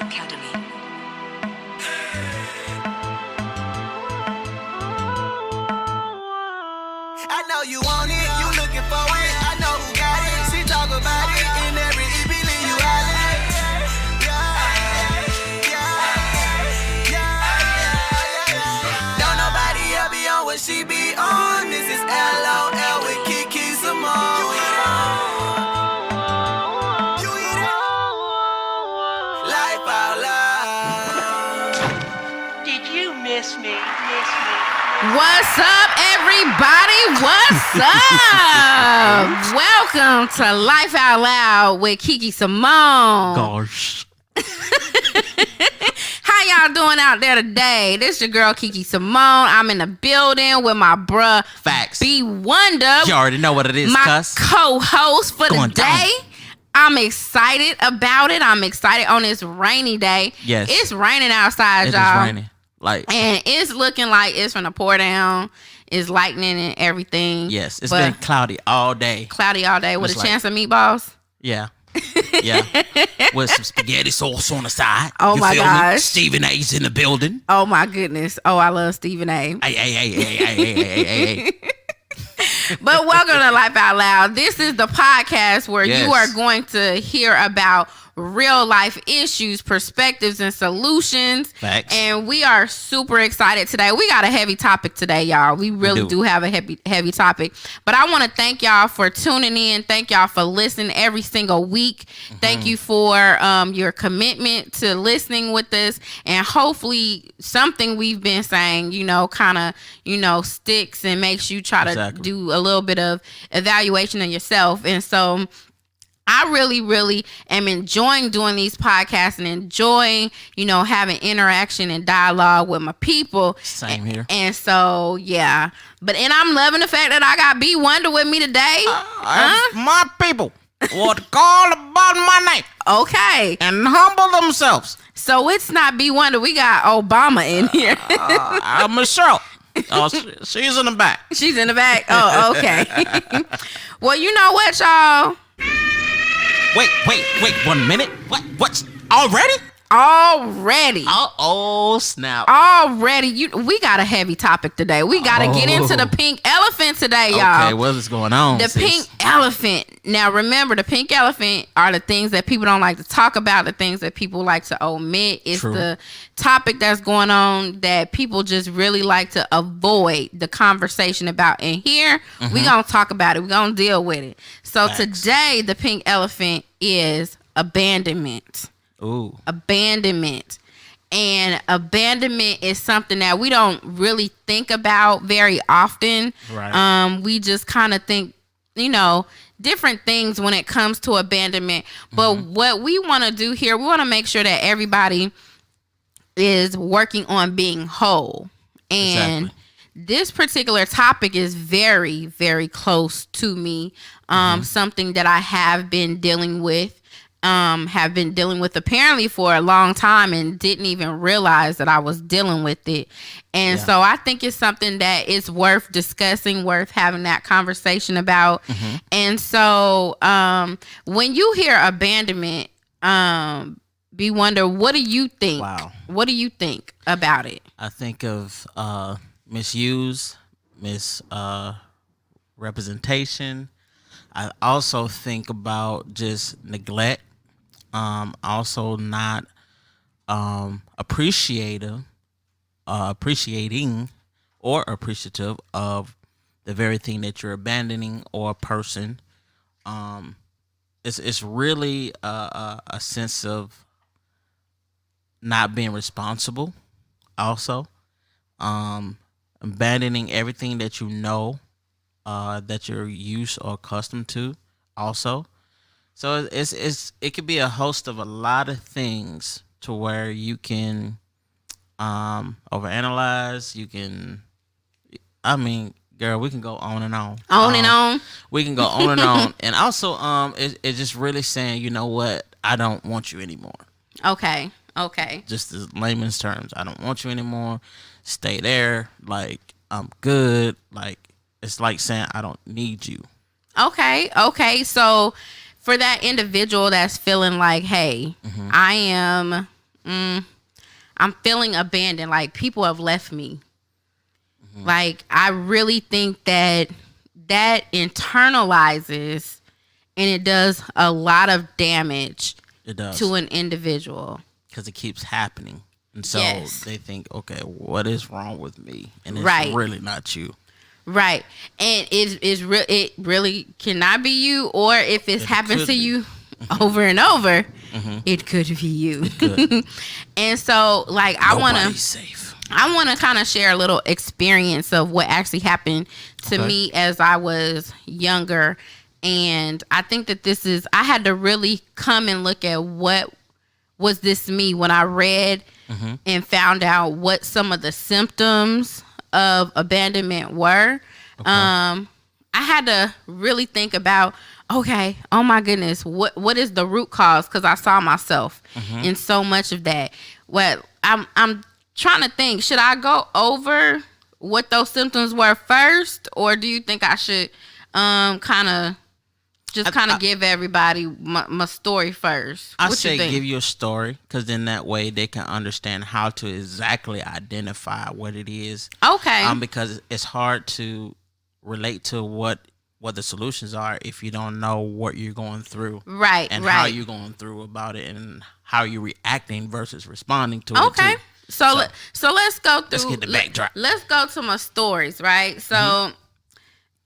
candidly. I know you want it, you looking for it. I know who got it. She talk about it in every EP, leave you hollering. Don't nobody ever be on what she be on. This is LOL with QuiQui Symone. Life out loud. Did you miss me? What's up, everybody? What's up? Welcome to Life Out Loud with QuiQui Symone. Gosh. How y'all doing out there today? This your girl QuiQui Symone. I'm in the building with my bruh Facts. B Wonder. You already know what it is, my cuss. co-host for the Going day. down. I'm excited about it. I'm excited on this rainy day. Yes. It's raining outside, It is y'all. raining. Like, And it's looking like it's gonna pour down. It's lightning and everything. yes, it's But been cloudy all day. cloudy all day with It's a like- chance of meatballs. Yeah. Yeah. With some spaghetti sauce on the side. Oh, You my feel me? gosh. Stephen A's in the building. Oh my goodness. Oh, I love Stephen A. Hey. But welcome to Life Out Loud. This is the podcast where Yes. you are going to hear about real life issues, perspectives, and solutions. Facts. And we are super excited today. We got a heavy topic today, y'all. We really do have a heavy topic. But I want to thank y'all for tuning in. Thank y'all for listening every single week. Thank you for your commitment to listening with us. And hopefully something we've been saying, kind of, sticks and makes you try to do a little bit of evaluation of yourself. And so I really am enjoying doing these podcasts and enjoying, having interaction and dialogue with my people. Same here. And so, yeah. And I'm loving the fact that I got B Wonder with me today. My people would call upon my name Okay. and humble themselves. So it's not B Wonder. We got Obama in here. Michelle. Oh, she's in the back. She's in the back. Oh, okay. Well, you know what, y'all? Wait, 1 minute. What's already? Already. Oh, snap. Already. We got a heavy topic today. We got to get into the pink elephant today, y'all. Okay, what is going on? The pink elephant. Now, remember, the pink elephant are the things that people don't like to talk about, the things that people like to omit. It's True. the topic that's going on that people just really like to avoid the conversation about. And here, we're going to talk about it. We're going to deal with it. So Facts. today, the pink elephant is abandonment. Ooh. Abandonment. And abandonment is something that we don't really think about very often. Right. We just kind of think, different things when it comes to abandonment. But what we want to do here, we want to make sure that everybody is working on being whole. And this particular topic is very, very close to me. Something that I have been dealing with. Apparently for a long time and didn't even realize that I was dealing with it. And so I think it's something that is worth discussing, worth having that conversation about. And so when you hear abandonment, B Wonder, what do you think? Wow. What do you think about it? I think of misuse, misrepresentation. I also think about just neglect. Also not appreciating or appreciative of the very thing that you're abandoning or a person. It's really a sense of not being responsible. Also, abandoning everything that you know, that you're used or accustomed to. Also. So it could be a host of a lot of things to where you can overanalyze. You can, girl, we can go on and on. On and on. We can go on and on. And also, it's just really saying, you know what, I don't want you anymore. Okay. Just as layman's terms, I don't want you anymore. Stay there. Like, I'm good. Like, it's like saying I don't need you. Okay. So for that individual that's feeling like, hey, I am I'm feeling abandoned. Like, people have left me. Like, I really think that internalizes and it does a lot of damage It does. to an individual. Because it keeps happening. And so they think, okay, what is wrong with me? And it's really not you. Right. And it really cannot be you, or if it happens to you over and over, it could be you. It could. And so, like, Nobody's safe. I want to kind of share a little experience of what actually happened to me as I was younger. And I think that I had to really come and look at what was this me when I read and found out what some of the symptoms of abandonment were. I had to really think about, okay, oh my goodness, what is the root cause? Because I saw myself in so much of that. What I'm trying to think, should I go over what those symptoms were first, or do you think I should kind of give everybody my story first? I say give your story, because then that way they can understand how to exactly identify what it is. Okay. Because it's hard to relate to what the solutions are if you don't know what you're going through. Right. And how you're going through about it and how you're reacting versus responding to it. Okay. So let's go through. Let's get the backdrop. Let's go to my stories, right? So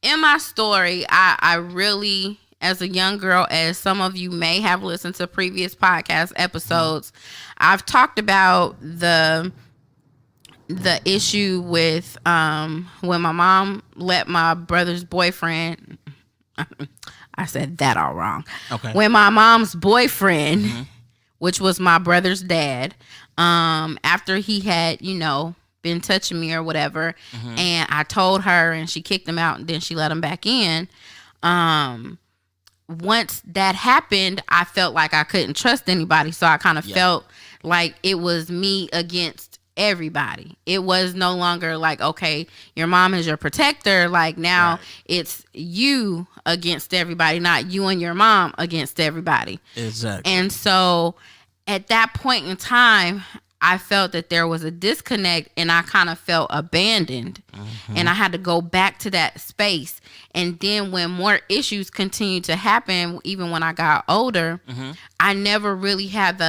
in my story, I really, as a young girl, as some of you may have listened to previous podcast episodes, I've talked about the issue with when my mom let my brother's boyfriend. I said that all wrong. Okay. When my mom's boyfriend, which was my brother's dad, after he had, been touching me or whatever, and I told her, and she kicked him out, and then she let him back in. Once that happened, I felt like I couldn't trust anybody, so I kind of felt like it was me against everybody. It was no longer like, okay, your mom is your protector. Like, now it's you against everybody, not you and your mom against everybody. Exactly. And so at that point in time, I felt that there was a disconnect, and I kind of felt abandoned, and I had to go back to that space. And then when more issues continued to happen, even when I got older, I never really had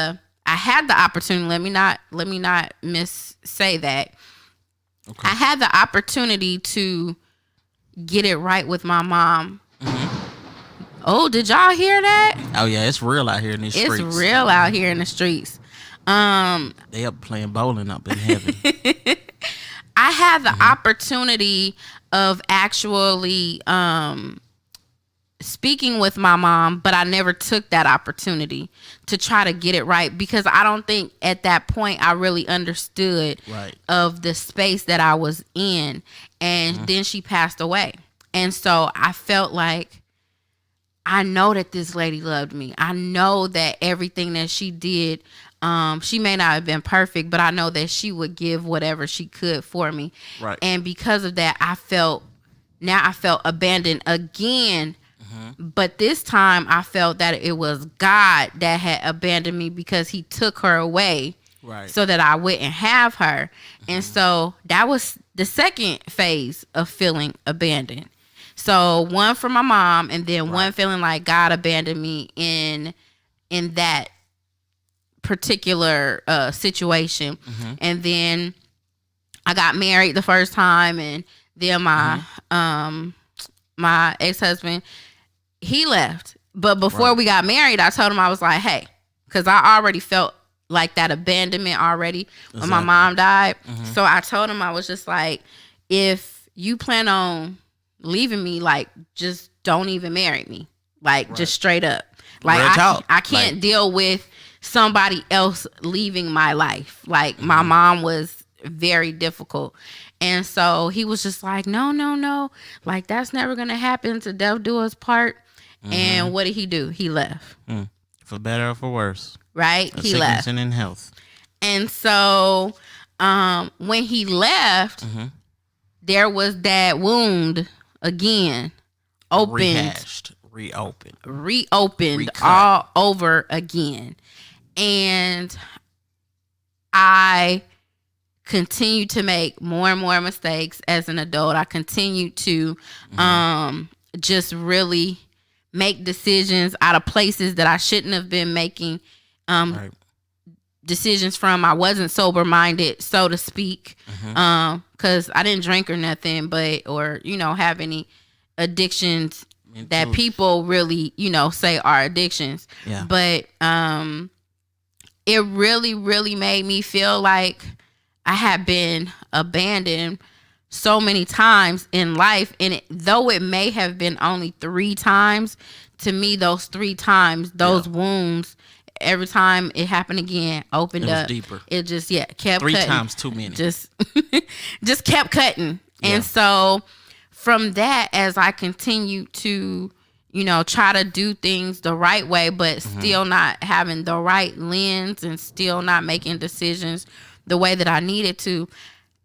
I had the opportunity. Let me not say that. Okay. I had the opportunity to get it right with my mom. Oh, did y'all hear that? Oh yeah, it's real out here in these streets. It's real out here in the streets. They up playing bowling up in heaven. I had the opportunity of actually speaking with my mom, but I never took that opportunity to try to get it right, because I don't think at that point I really understood of the space that I was in. And then she passed away. And so I felt like, I know that this lady loved me. I know that everything that she did, she may not have been perfect, but I know that she would give whatever she could for me. Right. And because of that, I felt abandoned again. But this time I felt that it was God that had abandoned me, because he took her away so that I wouldn't have her. And so that was the second phase of feeling abandoned. So one for my mom, and then one feeling like God abandoned me in that particular situation. And then I got married the first time, and then my ex-husband, he left. But before we got married, I told him, I was like, hey, because I already felt like that abandonment already when my mom died. So I told him, I was just like, if you plan on leaving me, like, just don't even marry me. Like, just straight up. Like, I can't deal with somebody else leaving my life. Like, my mom was very difficult. And so he was just like, no. Like, that's never going to happen. To death do us part. And what did he do? He left. For better or for worse. Right? He left. And in health. And so when he left, there was that wound again. Rehashed. Reopened all over again. And I continue to make more and more mistakes as an adult. I continue to just really make decisions out of places that I shouldn't have been making decisions from. I wasn't sober minded, so to speak, because I didn't drink or nothing, or have any addictions that people really say are addictions. Yeah. But it really, really made me feel like I had been abandoned so many times in life. And though it may have been only 3 times, to me, those 3 times, those wounds, every time it happened again, opened up. Deeper. It just, kept 3 cutting. times too many. Just kept cutting. And so from that, as I continued to, try to do things the right way, but still not having the right lens and still not making decisions the way that I needed to,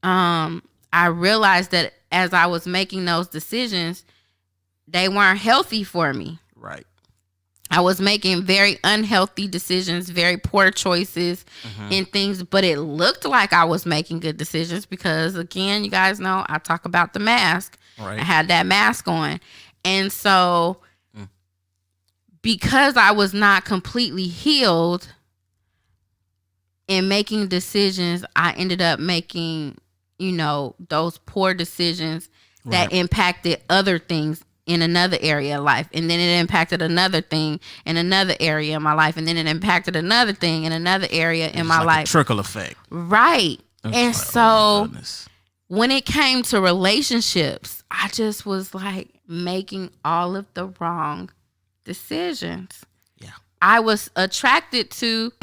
I realized that as I was making those decisions, they weren't healthy for me. Right. I was making very unhealthy decisions, very poor choices in things, but it looked like I was making good decisions because, again, you guys know I talk about the mask. Right. I had that mask on. And so because I was not completely healed in making decisions, I ended up making, those poor decisions that impacted other things in another area of life. And then it impacted another thing in another area in my life. And then it impacted another thing in another area in my life. A trickle effect. Right. And like, so when it came to relationships, I just was like making all of the wrong decisions. Yeah. I was attracted to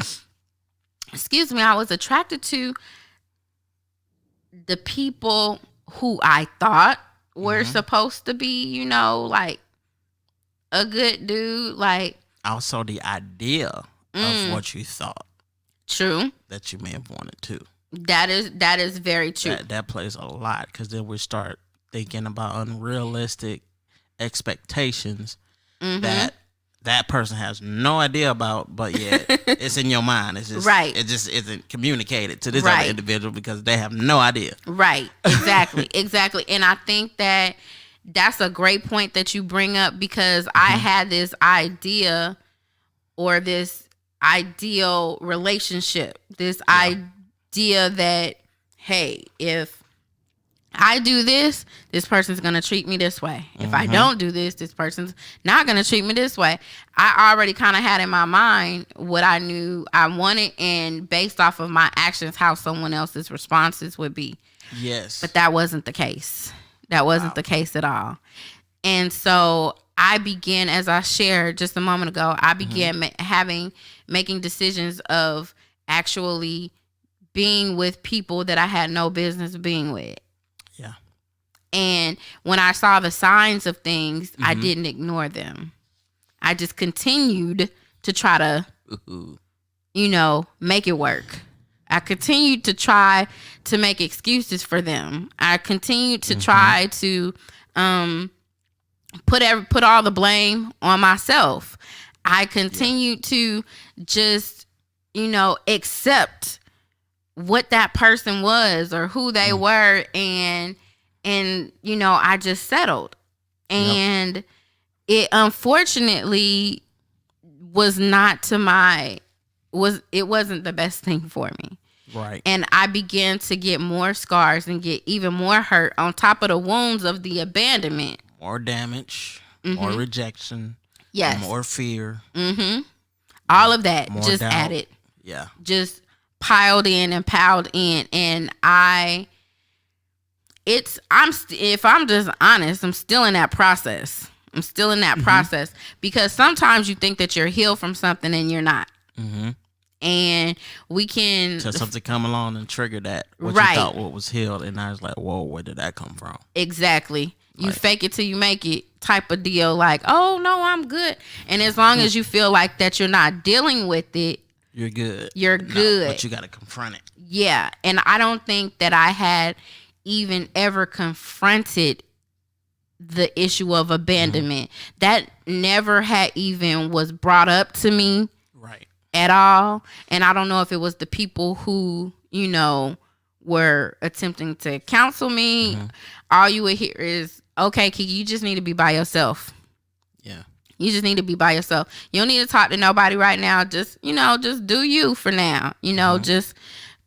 the people who I thought were supposed to be, like a good dude. Like, also the idea of what you thought. True. That you may have wanted to. That is very true. That plays a lot, because then we start thinking about unrealistic expectations that person has no idea about, but yet it's in your mind. It's just it just isn't communicated to this other individual because they have no idea. Right. Exactly. Exactly. And I think that that's a great point that you bring up, because I had this idea or this ideal relationship, this idea that, hey, if I do this, this person's going to treat me this way. If I don't do this, this person's not going to treat me this way. I already kind of had in my mind what I knew I wanted, and based off of my actions, how someone else's responses would be. Yes. But that wasn't the case. That wasn't the case at all. And so I began, as I shared just a moment ago, I began making decisions of actually being with people that I had no business being with. Yeah. And when I saw the signs of things, I didn't ignore them. I just continued to try to, make it work. I continued to try to make excuses for them. I continued to try to put all the blame on myself. I continued to just, accept what that person was or who they were, and I just settled. And it unfortunately it wasn't the best thing for me. Right. And I began to get more scars and get even more hurt on top of the wounds of the abandonment. More damage, more rejection, more fear. All of that more just doubt. added. Yeah. Just piled in and piled in. And if I'm just honest, I'm still in that process. Because sometimes you think that you're healed from something and you're not. And we can... So something come along and trigger that. What you thought what was healed. And I was like, whoa, where did that come from? Exactly. You fake it till you make it type of deal. Like, oh, no, I'm good. And as long as you feel like that you're not dealing with it, you're good. You're good. But you got to confront it. Yeah. And I don't think that I had even ever confronted the issue of abandonment. That never had even was brought up to me. Right. At all. And I don't know if it was the people who, were attempting to counsel me, all you would hear is, okay, Kiki, you just need to be by yourself. Yeah. You just need to be by yourself. You don't need to talk to nobody right now. Just do you for now. Just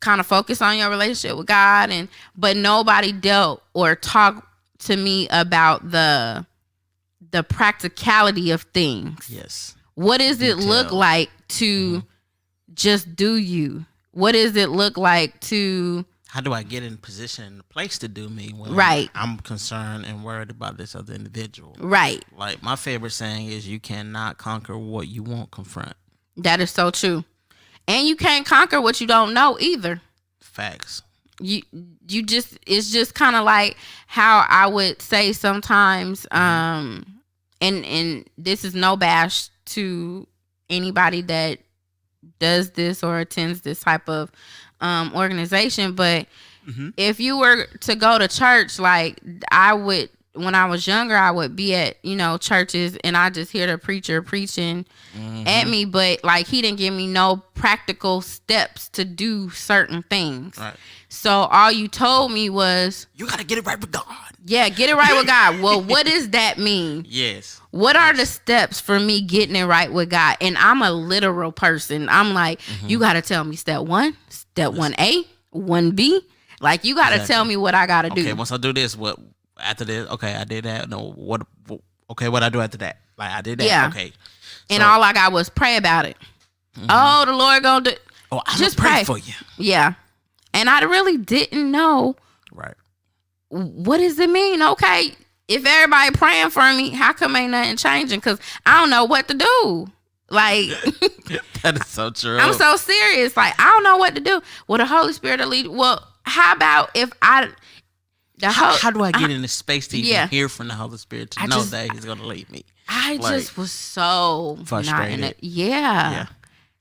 kind of focus on your relationship with God. But nobody dealt or talked to me about the practicality of things. Yes. What does it look like to just do you? What does it look like to... How do I get in position and place to do me when I'm concerned and worried about this other individual? Right. Like, my favorite saying is, you cannot conquer what you won't confront. That is so true. And you can't conquer what you don't know either. Facts. It's just kind of like how I would say sometimes, and this is no bash to anybody that does this or attends this type of organization, but if you were to go to church, like I would, when I was younger, I would be at churches and I just hear the preacher preaching at me, but like he didn't give me no practical steps to do certain things. Right. So all you told me was, you gotta get it right with God. Yeah, get it right with God. Well, what does that mean? Yes. What are the steps for me getting it right with God? And I'm a literal person. I'm like, you got to tell me step 1, step 1A, 1B. Like, you got to tell me what I got to do. Okay, once I do this, what after this? Okay, I did that. No, what? Okay, what I do after that? Like, I did that. Yeah. Okay. And all I got was pray about it. Oh, the Lord gonna do. Oh, I'm just pray for you. Yeah. And I really didn't know. Right. What does it mean? Okay, if everybody praying for me, how come ain't nothing changing? Because I don't know what to do. Like, that is so true. I'm so serious. Like, I don't know what to do. Well, the Holy Spirit will lead. Well, how about if how do I get in the space to even hear from the Holy Spirit to know that He's going to lead me? I just was so frustrated. Yeah.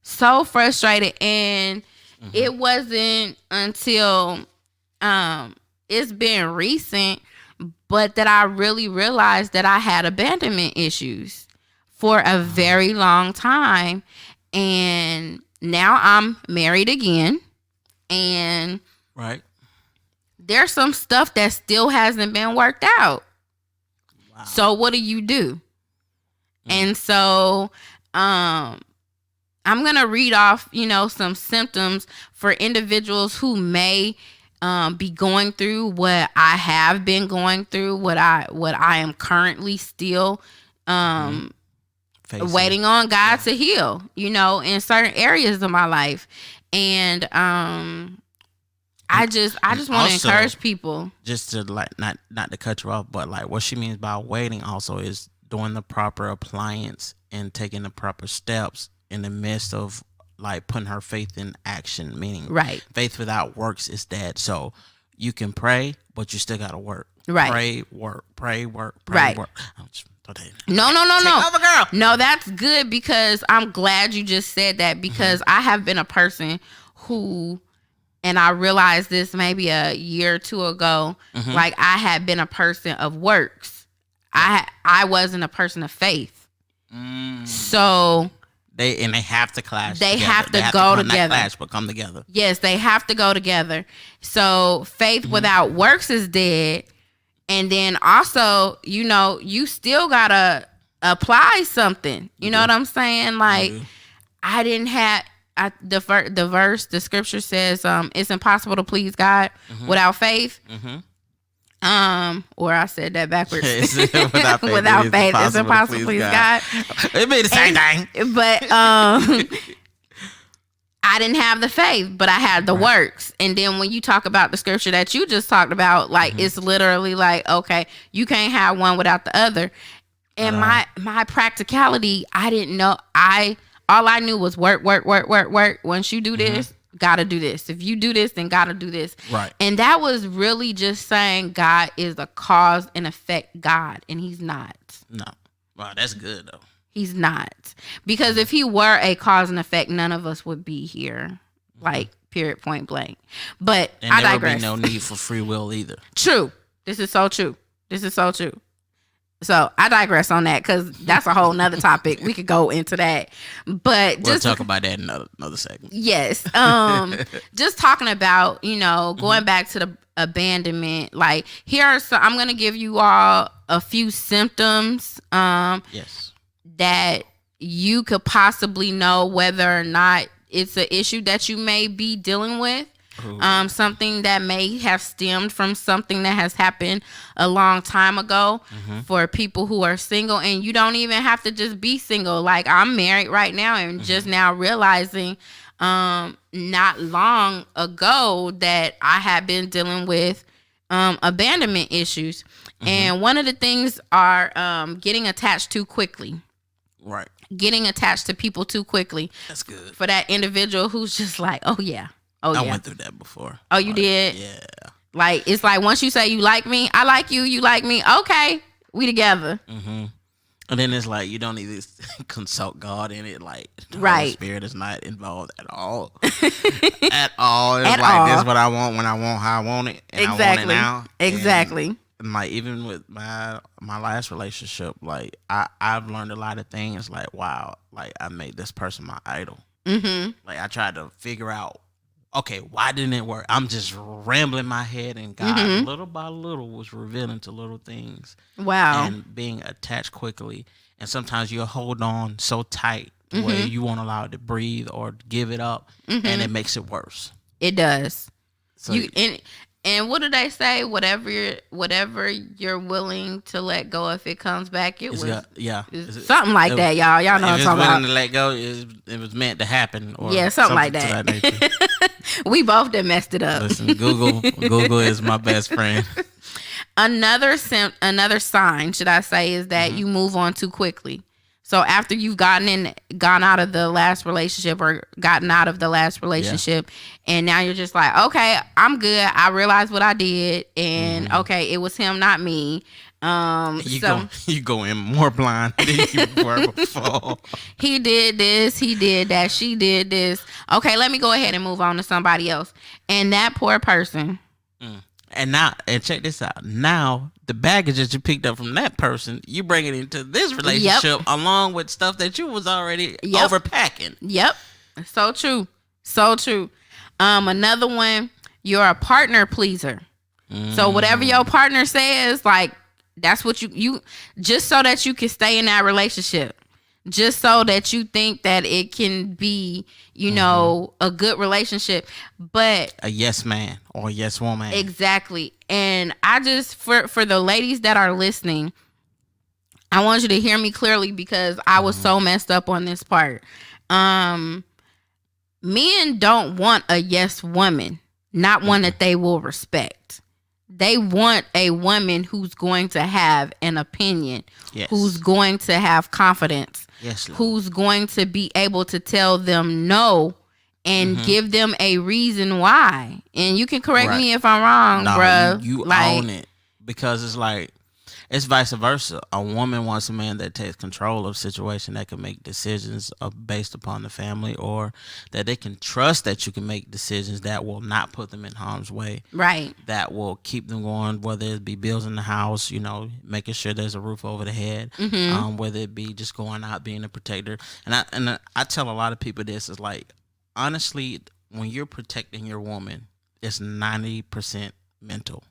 So frustrated. And it wasn't until it's been recent, but that I really realized that I had abandonment issues for a very long time. And now I'm married again. And there's some stuff that still hasn't been worked out. Wow. So what do? And so I'm going to read off, some symptoms for individuals who may be going through what I have been going through, what I am currently still waiting on God to heal, in certain areas of my life. And I just want to encourage people. Just to not to cut you off, but like what she means by waiting also is doing the proper appliance and taking the proper steps in the midst of like putting her faith in action, meaning faith without works is dead. So you can pray, but you still got to work. Right. Pray, work. Right. Work. No. Take over, girl. No, that's good because I'm glad you just said that because I have been a person who, and I realized this maybe a year or two ago, like I had been a person of works. I wasn't a person of faith. So they have to clash. They together. have to they have go to together. Not clash, but come together. Yes, they have to go together. So faith without works is dead. And then also, you still gotta apply something. You know what I'm saying? Like I didn't have the scripture says it's impossible to please God without faith. Or I said that backwards. Without faith, it's impossible to please God. It made the same thing. But I didn't have the faith, but I had the works. And then when you talk about the scripture that you just talked about, like it's literally like, okay, you can't have one without the other. And my practicality, I didn't know. All I knew was work. Once you do this, gotta do this. If you do this, then gotta do this. Right. And that was really just saying God is a cause and effect God, and He's not. No. Wow, that's good though. He's not. Because if He were a cause and effect, none of us would be here. Like, period, point blank. But and I there digress. would be no need for free will either. True. This is so true. So I digress on that because that's a whole nother topic. We could go into that, but We'll just talk about that in another segment. yes, just talking about going back to the abandonment. Like here are some. I'm gonna give you all a few symptoms. Yes. That you could possibly know whether or not it's an issue that you may be dealing with. Something that may have stemmed from something that has happened a long time ago for people who are single. And you don't even have to just be single. Like I'm married right now and just now realizing not long ago that I had been dealing with abandonment issues. And one of the things are getting attached too quickly. Right. Getting attached to people too quickly. That's good. For that individual who's just like, oh yeah. I went through that before. Oh, you did? Yeah. Like, it's like once you say you like me, I like you, you like me. Okay, we together. And then it's like you don't even consult God in it. Like the Right. Holy Spirit is not involved at all. At all. It's At like all. this is what I want when I want how I want it. And Exactly. I want it now. Exactly. And like even with my last relationship, like I've learned a lot of things. Like wow, like I made this person my idol. Like I tried to figure out, okay, why didn't it work? I'm just rambling my head, and God, little by little, was revealing to little things. Wow. And being attached quickly, and sometimes you'll hold on so tight where you won't allow it to breathe or give it up, and it makes it worse. It does. So And what do they say? Whatever you're willing to let go, if it comes back, it was something like that, y'all. Y'all know what I'm talking willing about. to let go, it was meant to happen. Or Something like to that. nature. We both done messed it up. Listen, Google is my best friend. Another sign, should I say, is that you move on too quickly. So after you've gone out of the last relationship or gotten out of the last relationship, and now you're just like, okay, I'm good. I realized what I did, and okay, it was him, not me. You go in more blind than you were before. He did this, he did that, she did this. Okay, let me go ahead and move on to somebody else. And that poor person. And check this out. Now, the baggage that you picked up from that person, you bring it into this relationship along with stuff that you was already overpacking. Yep. So true. So true. Another one, you're a partner pleaser. So whatever your partner says, like, that's what you just so that you can stay in that relationship. Just so that you think that it can be, a good relationship. But a yes man or a yes woman. Exactly. And I just, for the ladies that are listening, I want you to hear me clearly because I was so messed up on this part. Men don't want a yes woman, not one that they will respect. They want a woman who's going to have an opinion, who's going to have confidence, who's going to be able to tell them no and give them a reason why. And you can correct me if I'm wrong, bruh. You own it, because it's like, it's vice versa. A woman wants a man that takes control of a situation, that can make decisions based upon the family, or that they can trust that you can make decisions that will not put them in harm's way. Right. That will keep them going, whether it be bills in the house, making sure there's a roof over the head, whether it be just going out, being a protector. And I tell a lot of people this, is like, honestly, when you're protecting your woman, it's 90% mental.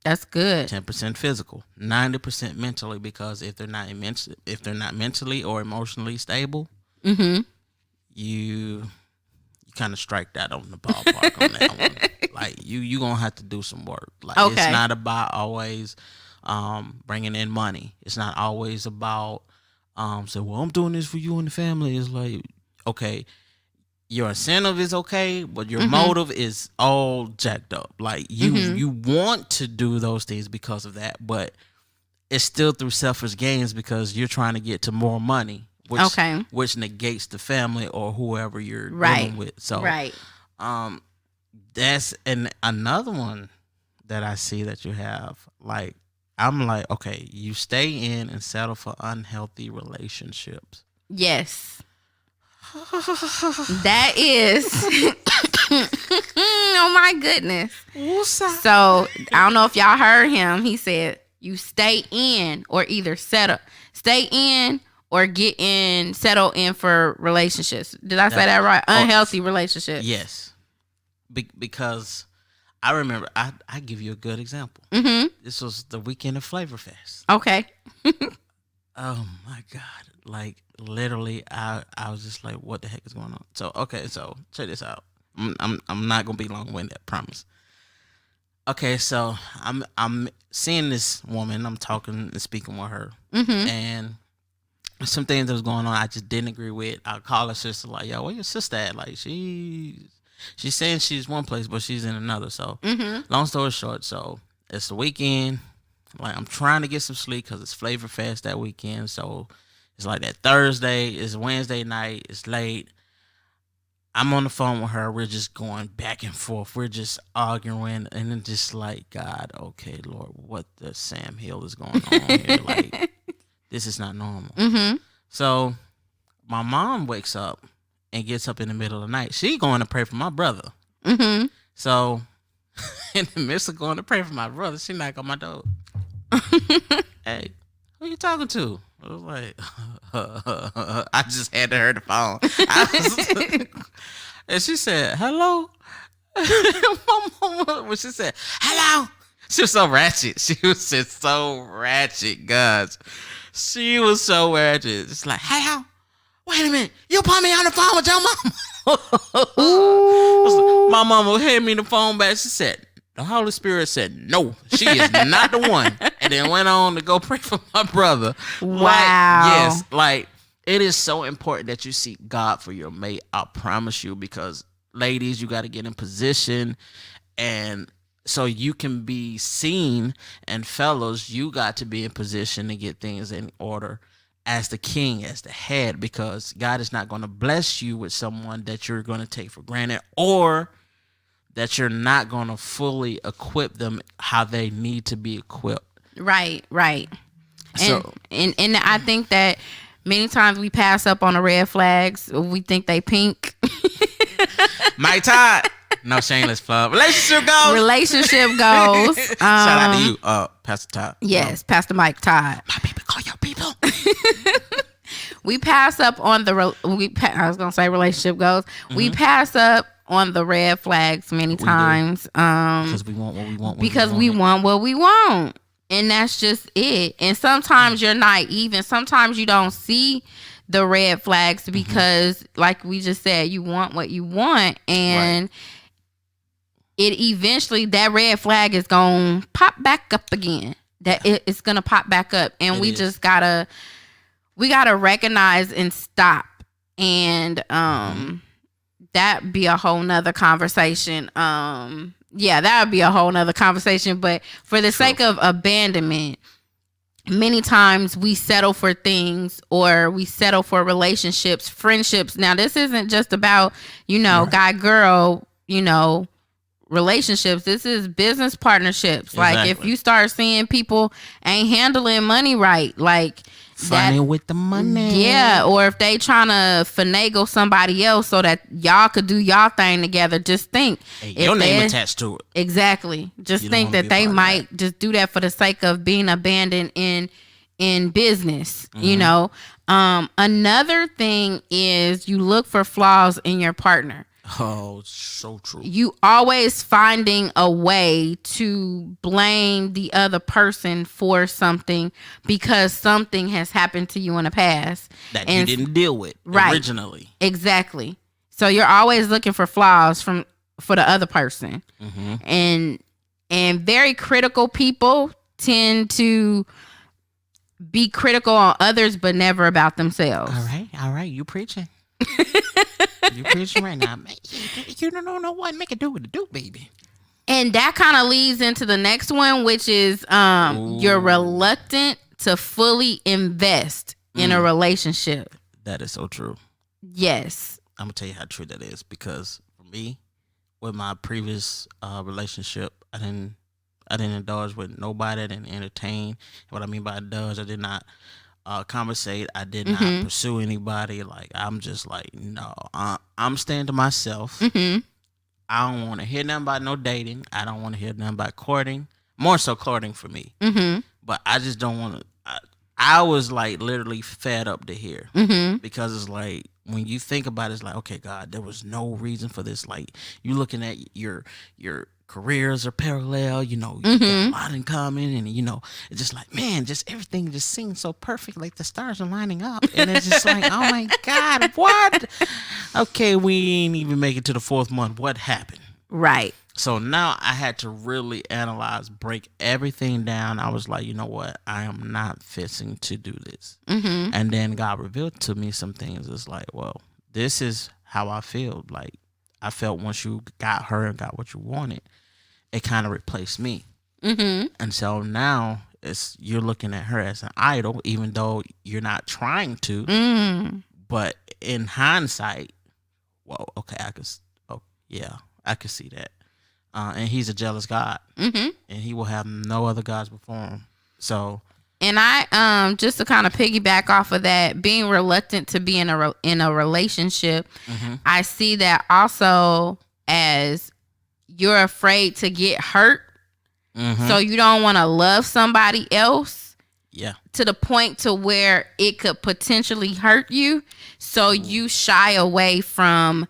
That's good. 10% physical, 90% mentally, because if they're not mentally or emotionally stable, you kind of strike that on the ballpark on that one. Like you gonna have to do some work. Like it's not about always bringing in money. It's not always about say, well, I'm doing this for you and the family. It's like, okay, your incentive is okay, but your motive is all jacked up. Like you want to do those things because of that, but it's still through selfish gains because you're trying to get to more money, which negates the family or whoever you're dealing with. So that's another one that I see that you have. Like, I'm like, okay, you stay in and settle for unhealthy relationships. Yes. That is oh my goodness. So I don't know if y'all heard him. He said you stay in or either stay in or settle in for relationships. Did I say that right? Unhealthy relationships. Yes. Because I remember, I give you a good example. Mm-hmm. This was the weekend of Flavor Fest. Okay. Oh my God. Like literally I was just like, what the heck is going on? So check this out. I'm not gonna be long winded, I promise. Okay, so I'm seeing this woman, I'm talking and speaking with her, and some things that was going on I just didn't agree with. I call her sister like, yo, where your sister at? Like she's saying she's one place but she's in another. So long story short, so it's the weekend. Like I'm trying to get some sleep because it's Flavor Fest that weekend. So it's like that Thursday, it's Wednesday night, it's late. I'm on the phone with her. We're just going back and forth. We're just arguing, and then just like, God, okay, Lord, what the Sam Hill is going on here? Like, this is not normal. So my mom wakes up and gets up in the middle of the night. She going to pray for my brother. So in the midst of going to pray for my brother, she knocked on my door. Hey, who you talking to? I was like, I just handed her the phone. And she said, hello. My mama, when she said, hello, she was so ratchet. She was just so ratchet, guys. She was so ratchet. It's like, hello, wait a minute. You put me on the phone with your mama. My mama handed me the phone back. She said, the Holy Spirit said, no, she is not the one. And then went on to go pray for my brother. Wow. Like, yes, like, it is so important that you seek God for your mate. I promise you, because ladies, you got to get in position, and so you can be seen. And fellas, you got to be in position to get things in order as the king, as the head, because God is not going to bless you with someone that you're going to take for granted, or that you're not going to fully equip them how they need to be equipped. Right. And I think that many times we pass up on the red flags. We think they pink. Mike Todd. No shameless plug. Relationship goals. Shout out to you, Pastor Todd. Yes, Pastor Mike Todd. My people call your people. We pass up on I was gonna say relationship goals. We pass up on the red flags many times. Because we want what we want. Because we want what we want. And that's just it. And sometimes you're naive, and sometimes you don't see the red flags because, like we just said, you want what you want, and it eventually, that red flag is gonna pop back up again. It's gonna pop back up, and we gotta recognize and stop. And that be a whole nother conversation. That would be a whole nother conversation. But for the sake of abandonment, many times we settle for things, or we settle for relationships, friendships. Now, this isn't just about, guy, girl, relationships. This is business partnerships. Exactly. Like, if you start seeing people ain't handling money right, like, funny with the money. Yeah, or if they trying to finagle somebody else so that y'all could do y'all thing together, just think. Your name attached to it. Exactly. Just think that they might just do that for the sake of being abandoned in business, Another thing is you look for flaws in your partner. Oh, so true. You always finding a way to blame the other person for something because something has happened to you in the past that you didn't deal with originally. Exactly. So you're always looking for flaws for the other person. And very critical people tend to be critical on others but never about themselves. All right, you preaching. You preaching right now. You don't know what make it do what it do, baby. And that kind of leads into the next one, which is you're reluctant to fully invest in a relationship. That is so true. Yes. I'm gonna tell you how true that is, because for me, with my previous relationship, I didn't indulge with nobody. I didn't entertain. What I mean by indulge, I did not conversate. I did not pursue anybody. Like, I'm just like, no, I'm staying to myself. I don't want to hear nothing about no dating. I don't want to hear nothing about courting. More so courting for me. but I just don't want to. I was like literally fed up to hear because it's like when you think about it, it's like, okay, God, there was no reason for this. Like you looking at your careers are parallel, you know, you got a lot in common, and you know, it's just like, man, just everything just seems so perfect, like the stars are lining up, and it's just like, oh my God, what? Okay, we ain't even make it to the 4th month. What happened? Right. So now I had to really analyze, break everything down. I was like, you know what? I am not fixing to do this. And then God revealed to me some things. It's like, well, this is how I feel. Like I felt once you got her and got what you wanted, it kind of replaced me. And so now you're looking at her as an idol, even though you're not trying to. But in hindsight, well, okay, I could see that. And he's a jealous God, and he will have no other gods before him. So, and I just to kind of piggyback off of that, being reluctant to be in a relationship, I see that also as you're afraid to get hurt, so you don't want to love somebody else, to the point to where it could potentially hurt you. So you shy away from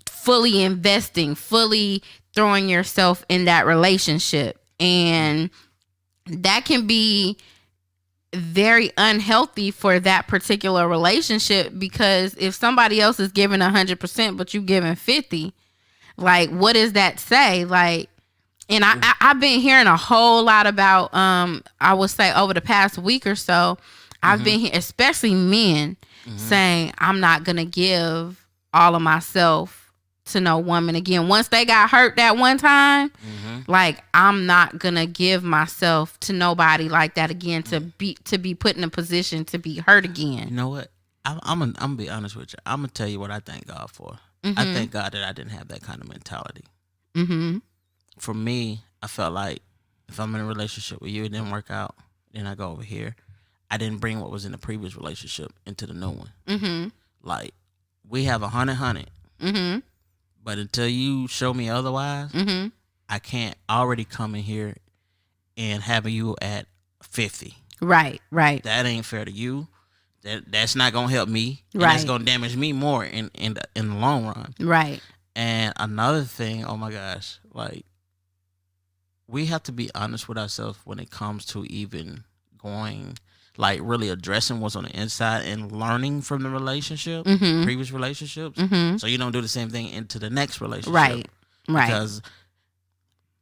fully investing, fully throwing yourself in that relationship. And that can be very unhealthy for that particular relationship, because if somebody else is giving 100%, but you giving 50, like, what does that say? Like, and I've been hearing a whole lot about, I would say over the past week or so, I've been hearing, especially men, saying, I'm not going to give all of myself to no woman again. Once they got hurt that one time, like, I'm not gonna give myself to nobody like that again, to be put in a position to be hurt again. You know what? I'm gonna be honest with you. I'm gonna tell you what I thank God for. I thank God that I didn't have that kind of mentality. For me, I felt like if I'm in a relationship with you, it didn't work out, then I go over here. I didn't bring what was in the previous relationship into the new one. Like, we have 100. But until you show me otherwise, I can't already come in here and have you at 50. Right. That ain't fair to you. That's not gonna help me. And Right. That's gonna damage me more in the long run. Right. And another thing, oh my gosh, like, we have to be honest with ourselves when it comes to even going, like, really addressing what's on the inside and learning from the relationship, previous relationships, so you don't do the same thing into the next relationship. Right. Because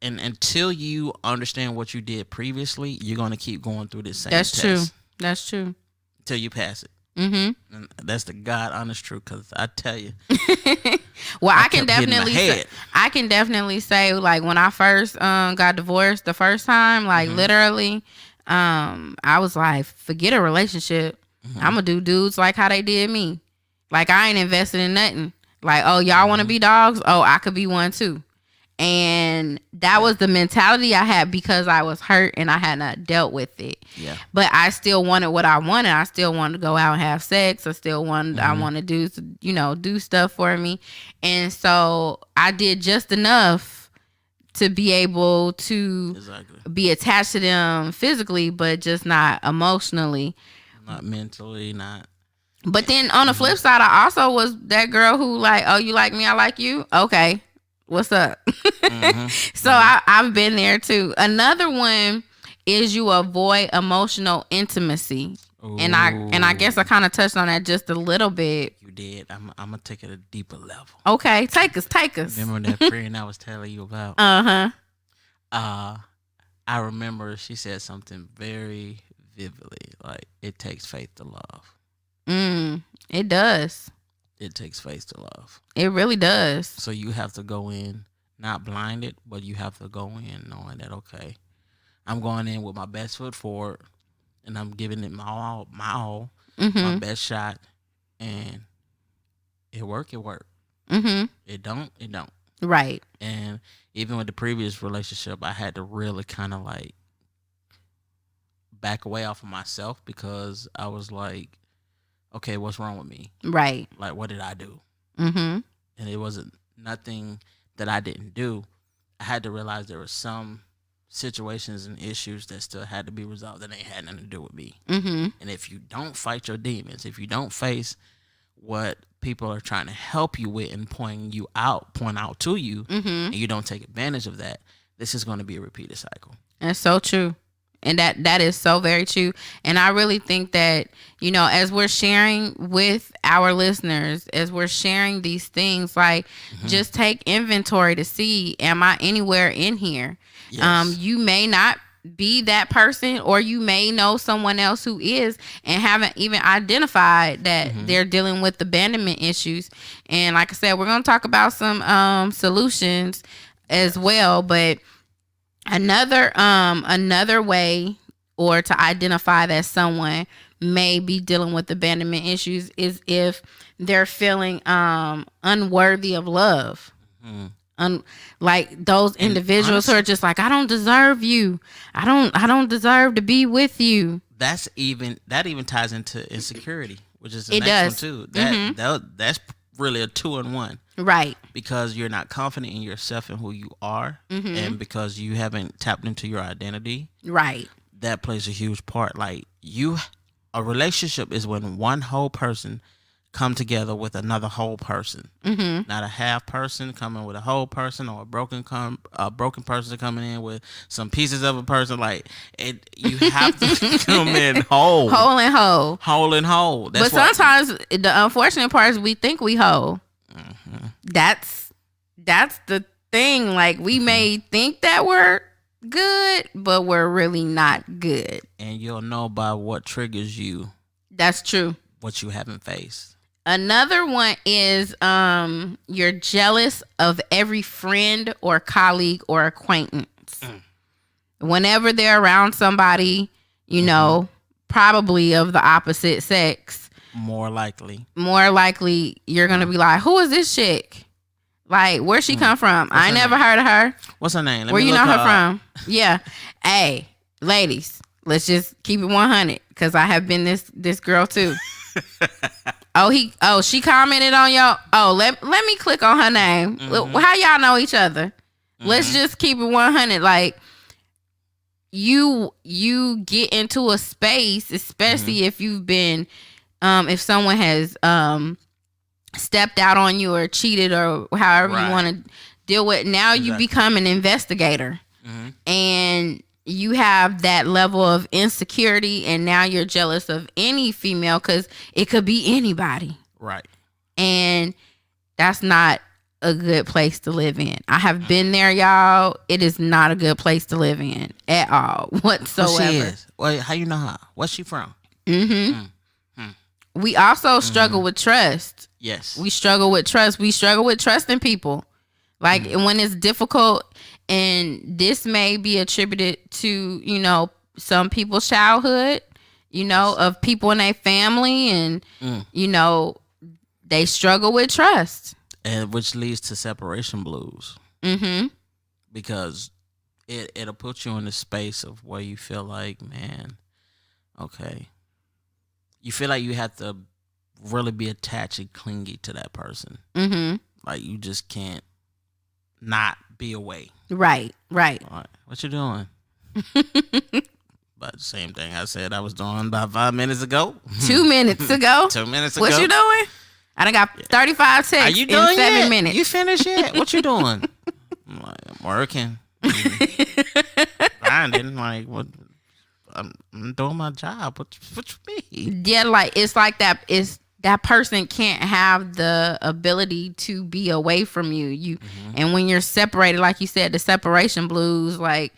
until you understand what you did previously, you're going to keep going through this same test. That's true. Until you pass it. And that's the God honest truth, because I tell you. Well, I can definitely say, like, when I first got divorced the first time, like, literally, I was like, forget a relationship. I'm gonna do dudes like how they did me. Like, I ain't invested in nothing. Like, oh, y'all want to be dogs? Oh, I could be one too. And that was the mentality I had, because I was hurt and I had not dealt with it. Yeah. But I still wanted what I wanted. I still wanted to go out and have sex. I still wanted, I want to do stuff for me. And so I did just enough to be able to be attached to them physically, but just not emotionally. Not mentally, not. But then on the flip side, I also was that girl who, like, oh, you like me, I like you? Okay. What's up? So I've been there too. Another one is you avoid emotional intimacy. Ooh. And I guess I kind of touched on that just a little bit. You did. I'm gonna take it a deeper level. Okay, take us. Remember that friend I was telling you about? I remember she said something very vividly, like, it takes faith to love. It does. It takes faith to love. It really does. So you have to go in not blinded, but you have to go in knowing that, okay, I'm going in with my best foot forward, and I'm giving it my all, my best shot, and it work. It don't. Right. And even with the previous relationship, I had to really kind of like back away off of myself, because I was like, okay, what's wrong with me? Right. Like, what did I do? And it wasn't nothing that I didn't do. I had to realize there was some situations and issues that still had to be resolved that ain't had nothing to do with me. Mm-hmm. And if you don't fight your demons, if you don't face what people are trying to help you with and point out to you, and you don't take advantage of that, this is going to be a repeated cycle. That's so true. And that is so very true. And I really think that, as we're sharing with our listeners, as we're sharing these things, like just take inventory to see, am I anywhere in here? Yes. You may not be that person, or you may know someone else who is and haven't even identified that they're dealing with abandonment issues. And like I said, we're going to talk about some solutions as well, but another way or to identify that someone may be dealing with abandonment issues is if they're feeling unworthy of love. Like those individuals who are just like, I don't deserve you. I don't deserve to be with you. That even ties into insecurity, which is the next one too. That's really a 2-in-1. Right. Because you're not confident in yourself and who you are, and because you haven't tapped into your identity. Right. That plays a huge part. Like a relationship is when one whole person come together with another whole person, not a half person coming with a whole person, or a broken person coming in with some pieces of a person. Like you have to come in whole and whole. That's but sometimes the unfortunate part is we think we whole. That's the thing. Like we may think that we're good, but we're really not good. And you'll know by what triggers you. That's true. What you haven't faced. Another one is you're jealous of every friend or colleague or acquaintance. Whenever they're around somebody, probably of the opposite sex. More likely you're going to be like, who is this chick? Like, where'd she come from? I never heard of her. What's her name? Where you know her from? Yeah. Hey, ladies, let's just keep it 100 because I have been this girl too. She commented on your. Let me click on her name. How y'all know each other? Let's just keep it 100. Like you get into a space, especially if you've been, if someone has stepped out on you or cheated or however you want to deal with. Now you become an investigator, and you have that level of insecurity, and now you're jealous of any female because it could be anybody. Right. And that's not a good place to live in. I have been there, y'all. It is not a good place to live in at all whatsoever. Well, she is. Well, how you know her? Where's she from? We also struggle with trust. Yes. We struggle with trust. We struggle with trusting people. Like when it's difficult, and this may be attributed to, some people's childhood, of people in their family, and, they struggle with trust. And which leads to separation blues. Because it'll put you in a space of where you feel like, man, okay. You feel like you have to really be attached and clingy to that person. Like you just can't not be away. Right. All right. What you doing? But the same thing I said I was doing about 5 minutes ago. 2 minutes ago. 2 minutes ago. What you doing? I done got 35 texts Are you doing in 7 yet? minutes. You finished yet? What you doing? I'm like, I'm working. Grinding. Like, what? I'm doing my job. What you mean? Yeah, like it's like that. It's that person can't have the ability to be away from you. And when you're separated, like you said, the separation blues, like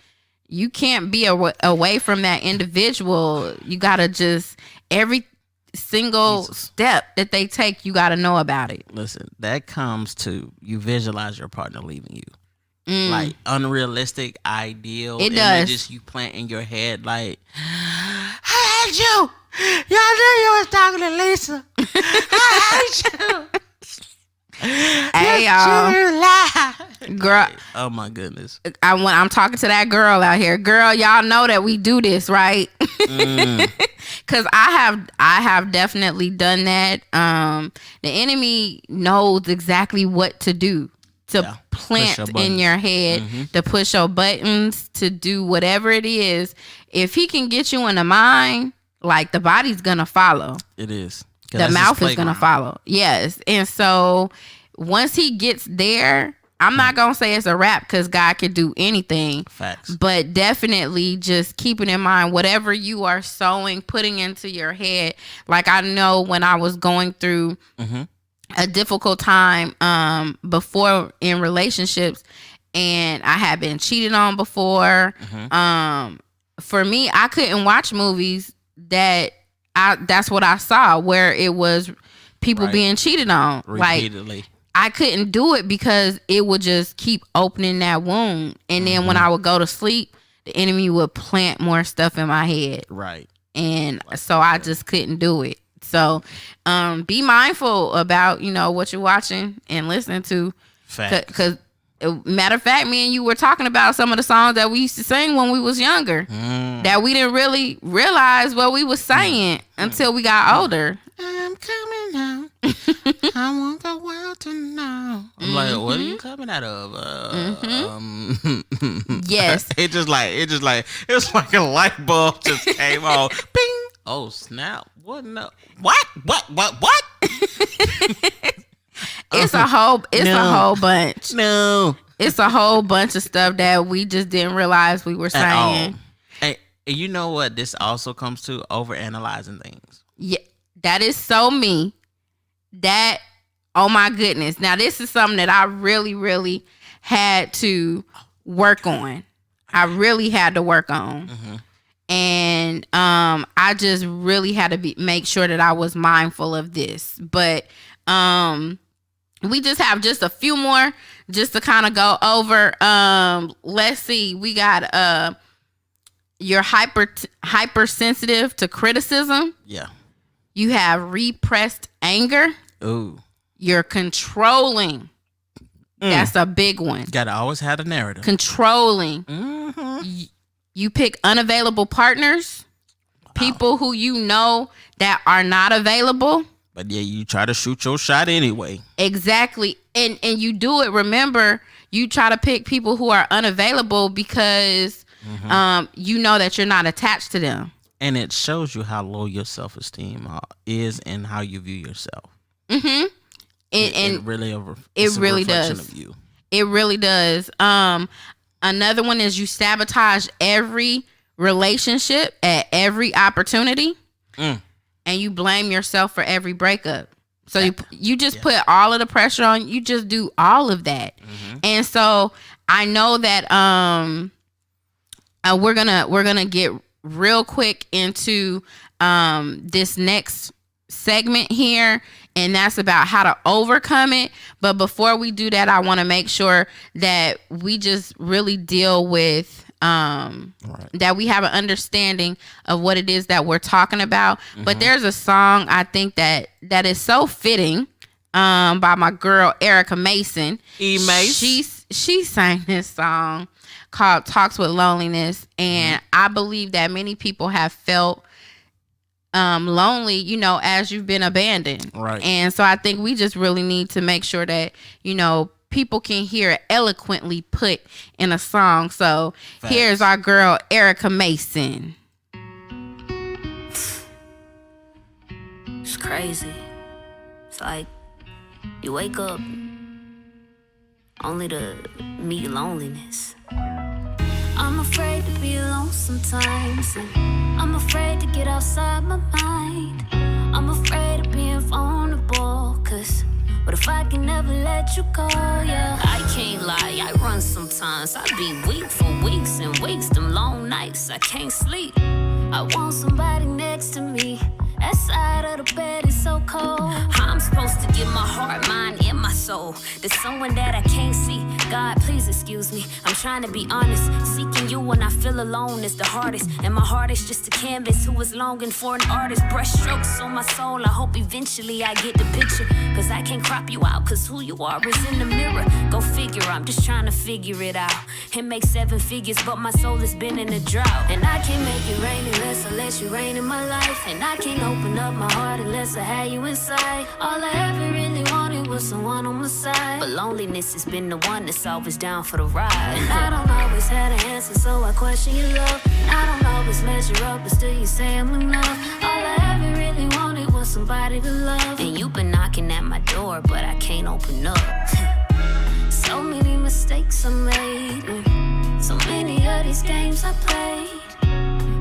you can't be away from that individual. You gotta just every single step that they take, you gotta know about it. Listen, that comes to you visualize your partner leaving you. Like unrealistic, ideal images you plant in your head. Like, I hate you. Y'all knew you was talking to Lisa. I hate you. Hey y'all, girl. Oh my goodness. I'm talking to that girl out here. Girl, y'all know that we do this, right? Cause I have definitely done that. The enemy knows exactly what to do to plant in your head, to push your buttons, to do whatever it is. If he can get you in the mind, like, the body's gonna follow. It is. The mouth is gonna follow. Yes. And so once he gets there, I'm not gonna say it's a wrap, because God can do anything. Facts. But definitely just keeping in mind whatever you are sowing, putting into your head. Like, I know when I was going through a difficult time before in relationships, and I had been cheated on before. For me, I couldn't watch movies that's what I saw, where it was people being cheated on repeatedly. Like, I couldn't do it because it would just keep opening that wound. And then when I would go to sleep, the enemy would plant more stuff in my head. Right. And so I just couldn't do it. So be mindful about, what you're watching and listening to. Because matter of fact, me and you were talking about some of the songs that we used to sing when we was younger, that we didn't really realize what we was saying until we got older. I'm coming out. I want the world to know. I'm like, what are you coming out of? Yes. It was like a light bulb just came on. Bing. Oh snap! What? No. What? It's a whole bunch. No. It's a whole bunch of stuff that we just didn't realize we were saying. And you know what this also comes to? Overanalyzing things. Yeah, that is so me. Oh my goodness. Now, this is something that I really, really had to work on. And I just really had to make sure that I was mindful of this. But we just have just a few more just to kind of go over. Let's see. We got you're hypersensitive to criticism. Yeah. You have repressed anger. Ooh. You're controlling. That's a big one. Gotta always have a narrative. Controlling. You pick unavailable partners. Wow. People who you know that are not available. But yeah, you try to shoot your shot anyway. Exactly. And you do it. Remember, you try to pick people who are unavailable because you know that you're not attached to them. And it shows you how low your self-esteem is and how you view yourself. It really does. Of you. It really does. Another one is you sabotage every relationship at every opportunity, and you blame yourself for every breakup. So you just put all of the pressure on. You just do all of that, and so I know that we're gonna get real quick into this next segment here, and that's about how to overcome it. But before we do that, I want to make sure that we just really deal with that we have an understanding of what it is that we're talking about. But there's a song I think that is so fitting by my girl Erica Mason. She sang this song called Talks with Loneliness, and I believe that many people have felt lonely, as you've been abandoned. Right. And so I think we just really need to make sure that, people can hear it eloquently put in a song. So here's our girl, Erica Mason. It's crazy. It's like you wake up only to meet loneliness. I'm afraid to be alone sometimes, and I'm afraid to get outside my mind. I'm afraid of being vulnerable, 'cause what if I can never let you go, yeah? I can't lie, I run sometimes. I be weak for weeks and weeks, them long nights, I can't sleep. I want somebody next to me. That side of the bed is so cold. I'm supposed to give my heart, mind, and my soul to someone that I can't see. God, please excuse me. I'm trying to be honest. Seeking you when I feel alone is the hardest. And my heart is just a canvas who is longing for an artist. Brush strokes on my soul. I hope eventually I get the picture. 'Cause I can't crop you out. 'Cause who you are is in the mirror. Go figure, I'm just trying to figure it out. It makes 7 figures, but my soul has been in a drought. And I can't make it rain unless I let you rain in my life. And I can't open up my heart unless I had you inside. All I ever really wanted was with someone on my side. But loneliness has been the one that's always down for the ride. And I don't always have an answer, so I question your love. I don't always measure up, but still you say I'm enough. All I ever really wanted was somebody to love. And you've been knocking at my door, but I can't open up. So many mistakes I made, and so many of these games I played.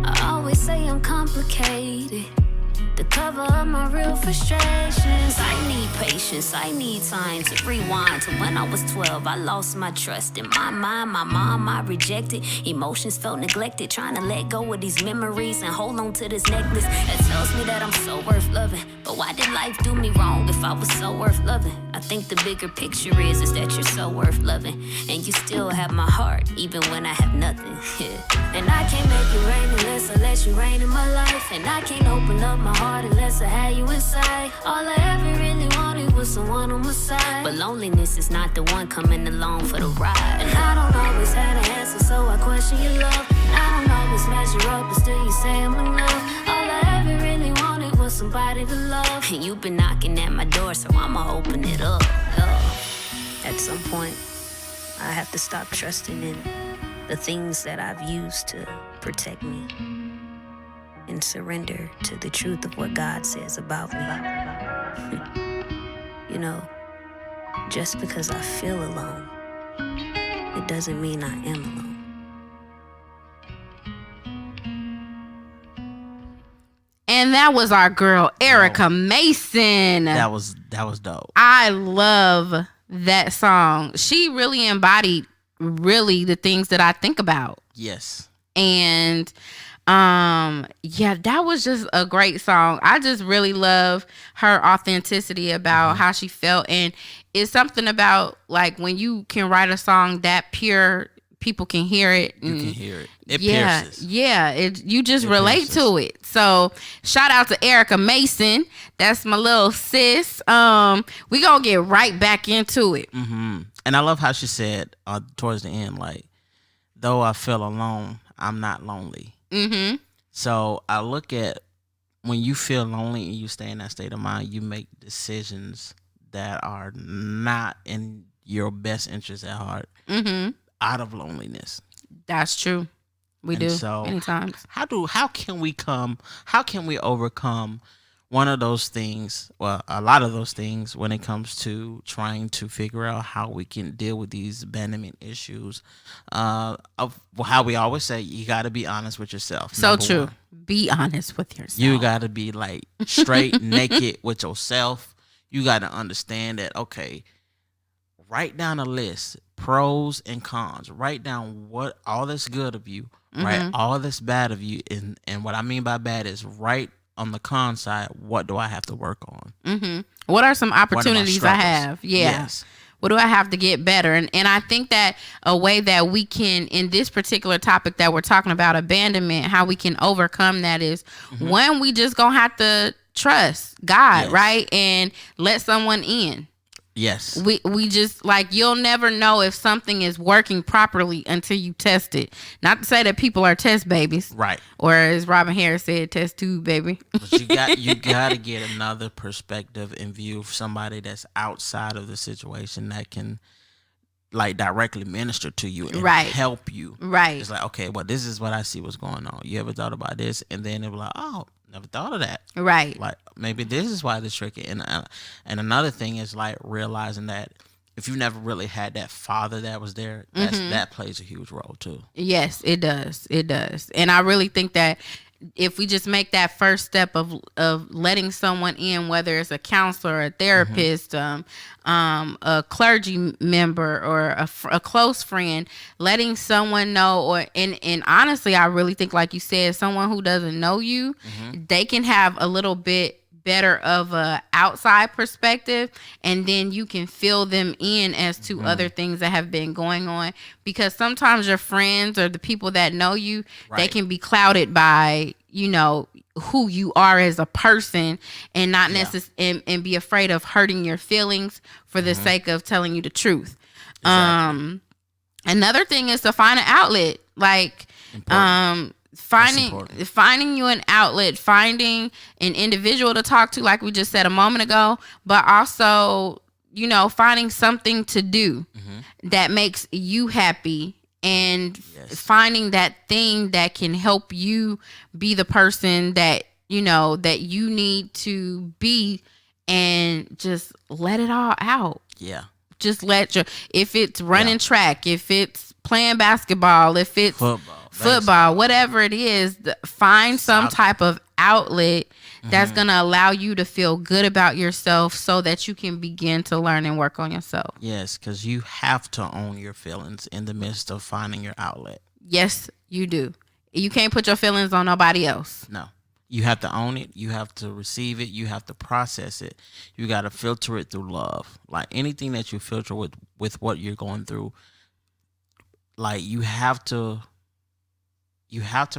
I always say I'm complicated, the cover of my real frustrations. I need patience, I need time to rewind to when I was 12. I lost my trust in my mind, my mom I rejected. Emotions felt neglected, trying to let go of these memories and hold on to this necklace that tells me that I'm so worth loving. But why did life do me wrong if I was so worth loving? I think the bigger picture is that you're so worth loving, and you still have my heart even when I have nothing. And I can't make it rain unless I let you rain in my life. And I can't open up my heart unless I had you inside. All I ever really wanted was someone on my side. But loneliness is not the one coming along for the ride. And I don't always have an answer, so I question your love. I don't always measure up, but still you say I'm enough. All I ever really wanted was somebody to love. And you've been knocking at my door, so I'ma open it up. At some point, I have to stop trusting in the things that I've used to protect me and surrender to the truth of what God says about me. You know, just because I feel alone, it doesn't mean I am alone. And that was our girl, Erica Mason. That was dope. I love that song. She really embodied the things that I think about. Yes. And yeah, that was just a great song. I just really love her authenticity about how she felt. And it's something about like when you can write a song that pure, people can hear it. You can hear it. It pierces. Yeah. You just relate to it. So shout out to Erica Mason. That's my little sis. We gonna get right back into it. Mm-hmm. And I love how she said towards the end, like, though I feel alone, I'm not lonely. Mm-hmm. So I look at when you feel lonely and you stay in that state of mind, you make decisions that are not in your best interest at heart out of loneliness. That's true. We do so many times. How can we overcome one of those things, well, a lot of those things when it comes to trying to figure out how we can deal with these abandonment issues? Of how we always say, you got to be honest with yourself. So true. One. Be honest with yourself. You got to be like straight naked with yourself. You got to understand that, okay, write down a list, pros and cons. Write down what all that's good of you, right? All that's bad of you. And what I mean by bad is write on the con side, what do I have to work on? What are some opportunities I have? Yeah. Yes. What do I have to get better? And I think that a way that we can, in this particular topic that we're talking about, abandonment, how we can overcome that is one, we just gonna have to trust God, right? And let someone in. Yes. We just, like, you'll never know if something is working properly until you test it. Not to say that people are test babies. Right. Or as Robin Harris said, test tube baby. But you got to get another perspective and view of somebody that's outside of the situation that can like directly minister to you and help you. Right. It's like, okay, well, this is what I see what's going on. You ever thought about this? And then it was like, oh, never thought of that. Right. Like maybe this is why this tricky. And another thing is like realizing that if you never really had that father that was there, that plays a huge role too. Yes, it does. It does. And I really think that if we just make that first step of letting someone in, whether it's a counselor, a therapist, a clergy member, or a close friend, letting someone know, and honestly, I really think, like you said, someone who doesn't know you, they can have a little bit better of a outside perspective, and then you can fill them in as to other things that have been going on, because sometimes your friends or the people that know you, they can be clouded by, you know, who you are as a person, and not necessarily and be afraid of hurting your feelings for the sake of telling you the truth. Exactly. Another thing is to find an outlet, like finding you an outlet, finding an individual to talk to, like we just said a moment ago, but also finding something to do that makes you happy, and finding that thing that can help you be the person that that you need to be, and just let it all out. Yeah. Just if it's running track, if it's playing basketball, if it's football, whatever it is, find some type of outlet that's going to allow you to feel good about yourself, so that you can begin to learn and work on yourself. Yes, because you have to own your feelings in the midst of finding your outlet. Yes, you do. You can't put your feelings on nobody else. No. You have to own it. You have to receive it. You have to process it. You got to filter it through love. Like anything that you filter with what you're going through, like you have to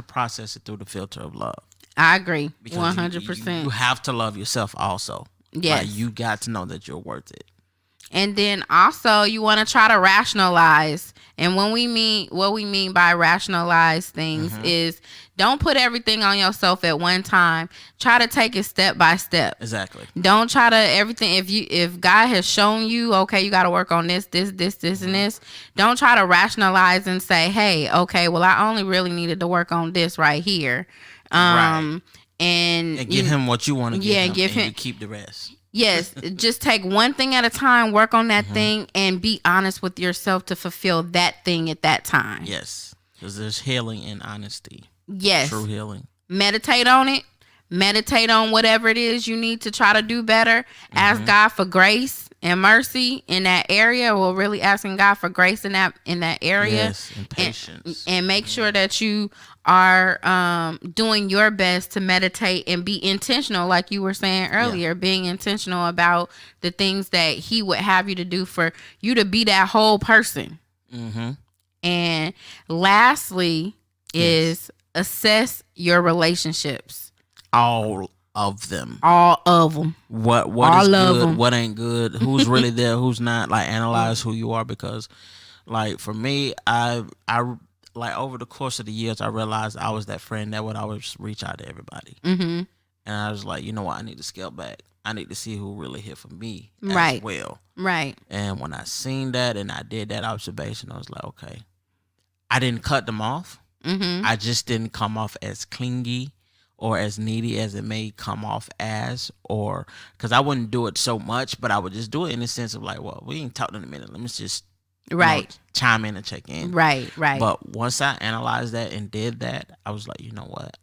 process it through the filter of love. I agree. Because 100%. You have to love yourself also. Yes. Like you got to know that you're worth it. And then also you want to try to rationalize. And what we mean by rationalize things is don't put everything on yourself at one time. Try to take it step by step. Exactly. Don't try to everything. If God has shown you, okay, you got to work on this, and this. Don't try to rationalize and say, hey, okay, well, I only really needed to work on this right here. Right. And give him what you want to give him, and give him, you keep the rest. Yes, just take one thing at a time, work on that thing, and be honest with yourself to fulfill that thing at that time. Yes, because there's healing in honesty. Yes. True healing. Meditate on it. Meditate on whatever it is you need to try to do better. Ask God for grace and mercy in that area. Well, really asking God for grace in that area. Yes, and patience. And make sure that you are doing your best to meditate and be intentional, like you were saying earlier, being intentional about the things that he would have you to do for you to be that whole person. And lastly is assess your relationships. All of them. All of them. What all is good, what ain't good, who's really there, who's not. Like analyze who you are, because like for me, I like over the course of the years, I realized I was that friend that would always reach out to everybody. And I was like, you know what, I need to scale back. I need to see who really here for me as well. Right. And when I seen that and I did that observation, I was like, okay, I didn't cut them off. I just didn't come off as clingy or as needy as it may come off as, or because I wouldn't do it so much, but I would just do it in the sense of like, well, we ain't talked in a minute. Let me just chime in and check in. Right. But once I analyzed that and did that, I was like, you know what?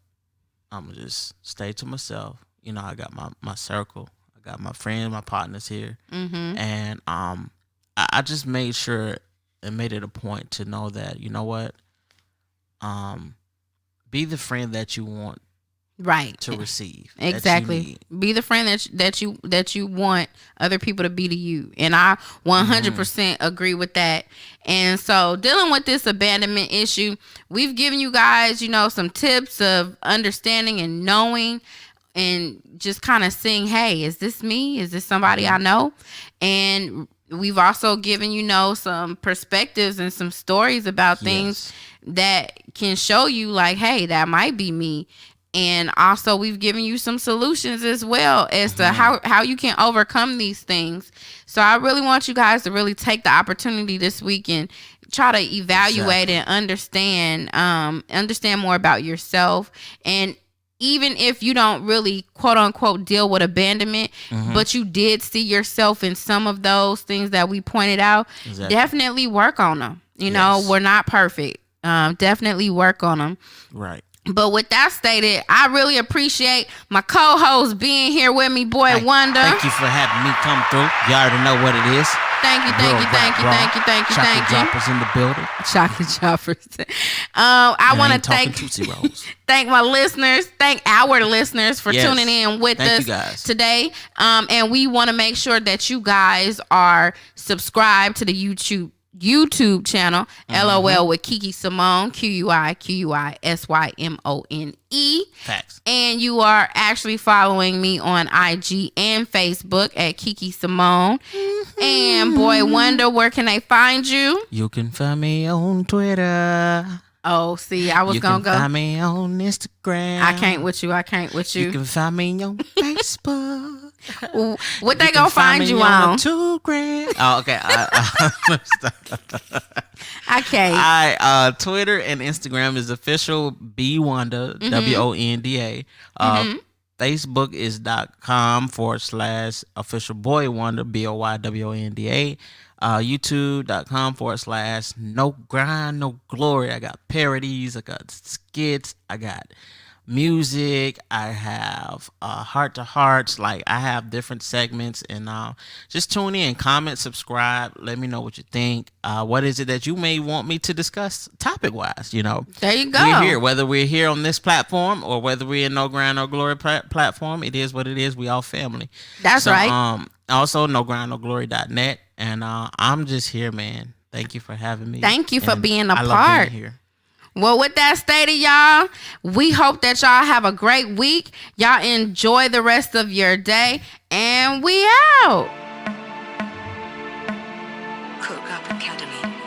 I'm gonna just stay to myself. You know, I got my circle. I got my friends, my partners here. And I just made sure and made it a point to know that, you know what? Be the friend that you want to receive. Exactly. Be the friend that you want other people to be to you. And I 100% agree with that. And so dealing with this abandonment issue, we've given you guys, some tips of understanding and knowing, and just kind of seeing, hey, is this me? Is this somebody I know? And we've also given some perspectives and some stories about things that can show you like, hey, that might be me. And also we've given you some solutions as well as to how you can overcome these things. So I really want you guys to really take the opportunity this week and try to evaluate and understand more about yourself. And even if you don't really quote unquote deal with abandonment, but you did see yourself in some of those things that we pointed out, definitely work on them. We're not perfect. Definitely work on them. Right. But with that stated, I really appreciate my co-host being here with me, Boy Wonder. Thank you for having me come through. You already know what it is. Thank you. Chocolate droppers in the building. Chocolate droppers. I want to thank my listeners, thank our listeners for tuning in with us today. And we want to make sure that you guys are subscribed to the YouTube channel, LOL with QuiQui Symone, QuiQui Symone. Facts. And you are actually following me on IG and Facebook at QuiQui Symone. And Boy Wonder, where can they find you? You can find me on Twitter. Oh, see, I was You gonna can go. find me on Instagram. I can't with you. You can find me on Facebook. What they You can gonna find me you on on? the 2 gram. Oh, okay. I can't. Twitter and Instagram is official B Wanda, Mm-hmm. WONDA. Facebook is .com/official boy wonder, BOYWONDA. YouTube.com/no grind, no glory. I got parodies, I got skits, I got music, I have heart to hearts. Like, I have different segments, and just tune in, comment, subscribe, let me know what you think. What is it that you may want me to discuss topic wise? There you go. We're here, whether we're here on this platform or whether we're in No Grind No Glory platform. It is what it is. We all family. That's right. Also NoGrindNoGlory.net, and I'm just here, man. Thank you for having me. Thank you for and being a I part. love being here. Well, with that stated, y'all, we hope that y'all have a great week. Y'all enjoy the rest of your day, and we out. Cook Up Academy.